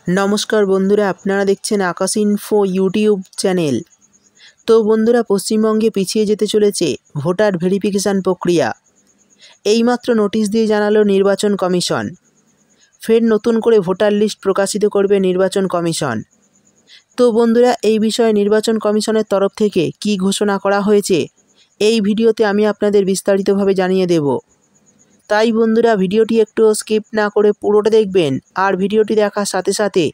नमस्कार बंधुरा आपनारा देखছেন आकाश इन्फो यूट्यूब चैनल। तो बंधुरा पश्चिमबंगे पिछिए जेते चलेছে भोटार भेरिफिकेशन प्रक्रिया। এইমাত্র নোটিশ দিয়ে জানালো নির্বাচন কমিশন। ফের নতুন করে ভোটার লিস্ট প্রকাশিত করবে নির্বাচন কমিশন। তো বন্ধুরা এই বিষয়ে নির্বাচন কমিশনের তরফ থেকে কি ঘোষণা করা হয়েছে এই ভিডিওতে আমি আপনাদের বিস্তারিতভাবে জানিয়ে দেব। তাই বন্ধুরা ভিডিওটি একটু স্কিপ না করে পুরোটা দেখবেন। আর ভিডিওটি দেখার সাথে সাথে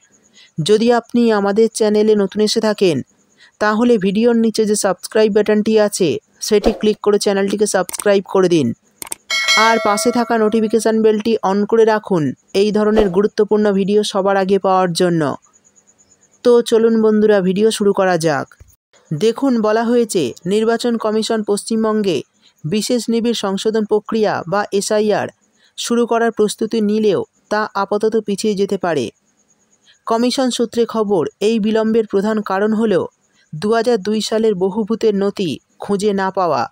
যদি আপনি আমাদের চ্যানেলে নতুন এসে থাকেন তাহলে ভিডিওর নিচে যে সাবস্ক্রাইব বাটনটি আছে সেটি ক্লিক করে চ্যানেলটিকে সাবস্ক্রাইব করে দিন। আর পাশে থাকা নোটিফিকেশান বেলটি অন করে রাখুন এই ধরনের গুরুত্বপূর্ণ ভিডিও সবার আগে পাওয়ার জন্য। তো চলুন বন্ধুরা ভিডিও শুরু করা যাক। দেখুন বলা হয়েছে নির্বাচন কমিশন পশ্চিমবঙ্গে বিশেষ নিবিড় সংশোধন প্রক্রিয়া বা এসআইআর শুরু করার প্রস্তুতি নিলেও তা আপাতত পিছিয়ে যেতে পারে। কমিশন সূত্রে খবর এই বিলম্বের প্রধান কারণ হল 2002 সালের বহু বুথের নথি খুঁজে না পাওয়া।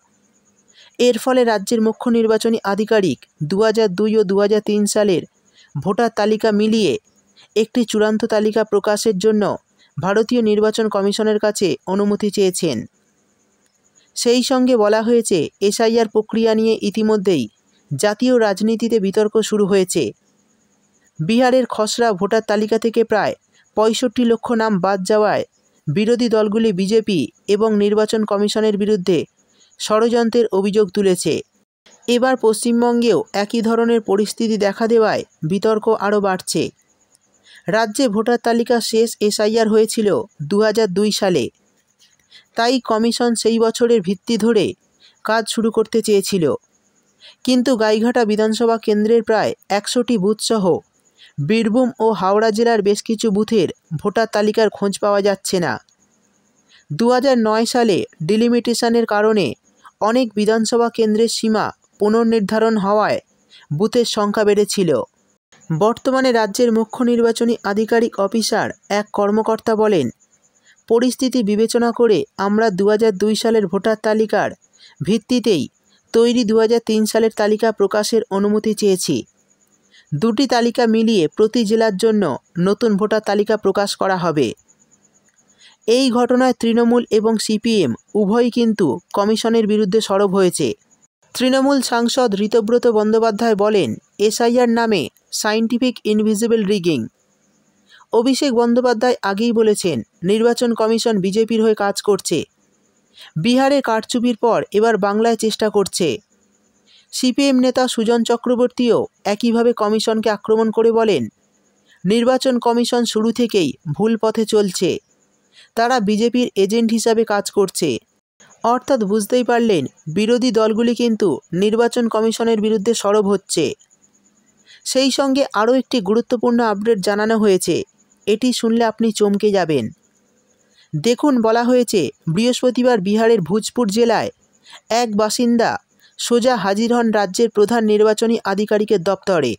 এর ফলে রাজ্যের মুখ্য নির্বাচনী আধিকারিক 2002 ও 2003 সালের ভোটার তালিকা মিলিয়ে একটি চূড়ান্ত তালিকা প্রকাশের জন্য ভারতীয় নির্বাচন কমিশনের কাছে অনুমতি চেয়েছেন। সেই সঙ্গে বলা হয়েছে এসআইআর প্রক্রিয়া নিয়ে ইতিমধ্যেই জাতীয় রাজনীতিতে বিতর্ক শুরু হয়েছে। বিহারের খসড়া ভোটার তালিকা থেকে প্রায় 65 লক্ষ নাম বাদ যাওয়ায় বিরোধী দলগুলি বিজেপি এবং নির্বাচন কমিশনের বিরুদ্ধে ষড়যন্ত্রের অভিযোগ তুলেছে। এবার পশ্চিমবঙ্গেও একই ধরনের পরিস্থিতি দেখা দেওয়ায় বিতর্ক আরও বাড়ছে। রাজ্যে ভোটার তালিকা শেষ এসআইআর হয়েছিল 2002 সালে। তাই কমিশন সেই বছরের ভিত্তি ধরে কাজ শুরু করতে চেয়েছিল। কিন্তু গাইঘাটা বিধানসভা কেন্দ্রের প্রায় 100টি বুথসহ বীরভূম ও হাওড়া জেলার বেশ কিছু বুথের ভোটার তালিকার খোঁজ পাওয়া যাচ্ছে না। 2009 সালে ডিলিমিটেশনের কারণে অনেক বিধানসভা কেন্দ্রের সীমা পুনর্নির্ধারণ হওয়ায় বুথের সংখ্যা বেড়েছিল। বর্তমানে রাজ্যের মুখ্য নির্বাচনী আধিকারিক অফিসার এক কর্মকর্তা বলেন, পরিস্থিতি বিবেচনা করে আমরা 2002 সালের ভোটার তালিকার ভিত্তিতেই তৈরি 2003 সালের তালিকা প্রকাশের অনুমতি চেয়েছি। দুটি তালিকা মিলিয়ে প্রতি জেলার জন্য নতুন ভোটার তালিকা প্রকাশ করা হবে। এই ঘটনায় তৃণমূল এবং সিপিএম উভয়ই কিন্তু কমিশনের বিরুদ্ধে সরব হয়েছে। তৃণমূল সাংসদ ঋতব্রত বন্দ্যোপাধ্যায় বলেন, এসআইআর নামে scientific invisible rigging. Abhishek Bandyopadhyay আগেই বলেছেন নির্বাচন কমিশন বিজেপির হয়ে কাজ করছে। বিহারে কারচুপির পর এবার বাংলায় চেষ্টা করছে। সিপিএম নেতা সুজন চক্রবর্তীও একইভাবে কমিশনকে আক্রমণ করে বলেন, নির্বাচন কমিশন শুরু থেকেই ভুল পথে চলছে। তারা বিজেপির এজেন্ট হিসাবে কাজ করছে। অর্থাৎ বুঝতেই পারলেন বিরোধী দলগুলি কিন্তু নির্বাচন কমিশনের বিরুদ্ধে সরব হচ্ছে। সেই সঙ্গে আরও একটি গুরুত্বপূর্ণ আপডেট জানানো হয়েছে, এটি শুনলে আপনি চমকে যাবেন। দেখুন বলা হয়েছে বৃহস্পতিবার বিহারের ভোজপুর জেলায় এক বাসিন্দা সোজা হাজির হন রাজ্যের প্রধান নির্বাচনী আধিকারিকের দপ্তরে।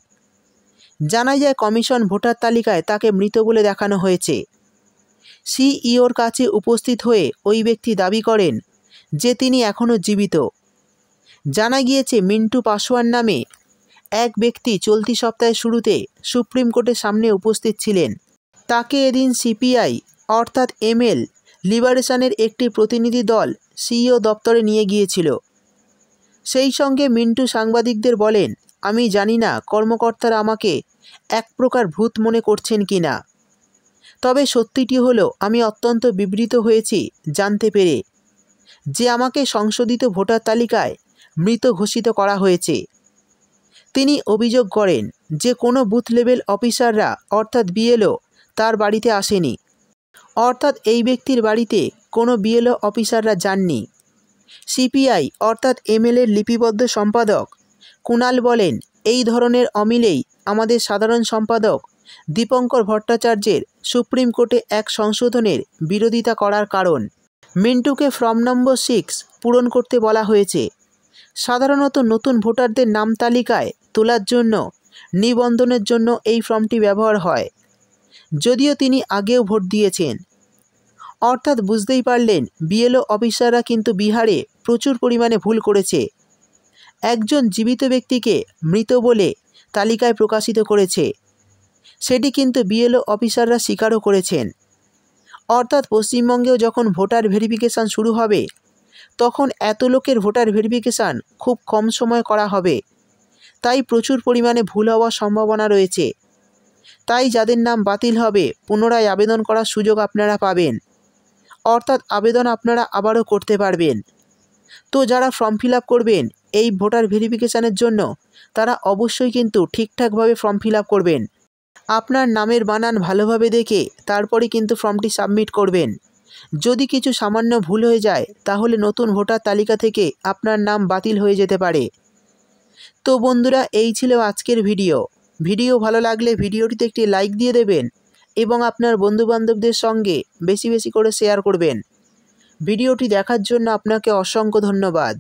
জানা যায় কমিশন ভোটার তালিকায় তাকে মৃত বলে দেখানো হয়েছে। সিইওর কাছে উপস্থিত হয়ে ওই ব্যক্তি দাবি করেন যে তিনি এখনও জীবিত। জানা গিয়েছে মিন্টু পাসওয়ান নামে এক ব্যক্তি চলতি সপ্তাহের শুরুতে সুপ্রিম কোর্টের সামনে উপস্থিত ছিলেন। তাকে এদিন সিপিআই অর্থাৎ এমএল লিবারেশনের একটি প্রতিনিধি দল সিইও দপ্তরে নিয়ে গিয়েছিল। সেই সঙ্গে মিন্টু সাংবাদিকদের বলেন, আমি জানি না কর্মকর্তারা আমাকে এক প্রকার ভূত মনে করছেন কি না, তবে সত্যিটি হলো আমি অত্যন্ত বিব্রত হয়েছি জানতে পেরে যে আমাকে সংশোধিত ভোটার তালিকায় মৃত ঘোষিত করা হয়েছে। তিনি অভিযোগ করেন যে কোনো বুথ লেভেল অফিসাররা অর্থাৎ বিএলও তার বাড়িতে আসেনি। অর্থাৎ এই ব্যক্তির বাড়িতে কোনো বিএলও অফিসাররা যাননি। সিপিআই অর্থাৎ এমএলএর লিপিবদ্ধ সম্পাদক কুণাল বলেন, এই ধরনের অমিলেই আমাদের সাধারণ সম্পাদক দীপঙ্কর ভট্টাচার্যের সুপ্রিম কোর্টে এক সংশোধনের বিরোধিতা করার কারণ। মিন্টুকে ফর্ম নম্বর 6 পূরণ করতে বলা হয়েছে। সাধারণত নতুন ভোটারদের নাম তালিকায় তোলার জন্য নিবন্ধনের জন্য এই ফর্মটি ব্যবহার হয়, যদিও তিনি আগেও ভোট দিয়েছেন। অর্থাৎ বুঝতেই পারলেন বিএলও অফিসাররা কিন্তু বিহারে প্রচুর পরিমাণে ভুল করেছে। একজন জীবিত ব্যক্তিকে মৃত বলে তালিকায় প্রকাশিত করেছে। সেটি কিন্তু বিএলও অফিসাররা স্বীকারও করেছেন। অর্থাৎ পশ্চিমবঙ্গেও যখন ভোটার ভেরিফিকেশান শুরু হবে তখন এত লোকের ভোটার ভেরিফিকেশান খুব কম সময় করা হবে, তাই প্রচুর পরিমাণে ভুল হওয়ার সম্ভাবনা রয়েছে। তাই যাদের নাম বাতিল হবে পুনরায় আবেদন করার সুযোগ আপনারা পাবেন, অর্থাৎ আবেদন আপনারা আবারও করতে পারবেন। তো যারা ফর্ম ফিল আপ করবেন এই ভোটার ভেরিফিকেশানের জন্য তারা অবশ্যই কিন্তু ঠিকঠাকভাবে ফর্ম ফিল আপ করবেন। আপনার নামের বানান ভালোভাবে দেখে তারপরে কিন্তু ফর্মটি সাবমিট করবেন। যদি কিছু সামান্য ভুল হয়ে যায় তাহলে নতুন ভোটার তালিকা থেকে আপনার নাম বাতিল হয়ে যেতে পারে। তো বন্ধুরা, এই ছিল আজকের ভিডিও ভালো লাগলে ভিডিওটিতে একটি লাইক দিয়ে দেবেন এবং আপনার বন্ধুবান্ধবদের সঙ্গে বেশি বেশি করে শেয়ার করবেন। ভিডিওটি দেখার জন্য আপনাকে অসংখ্য ধন্যবাদ।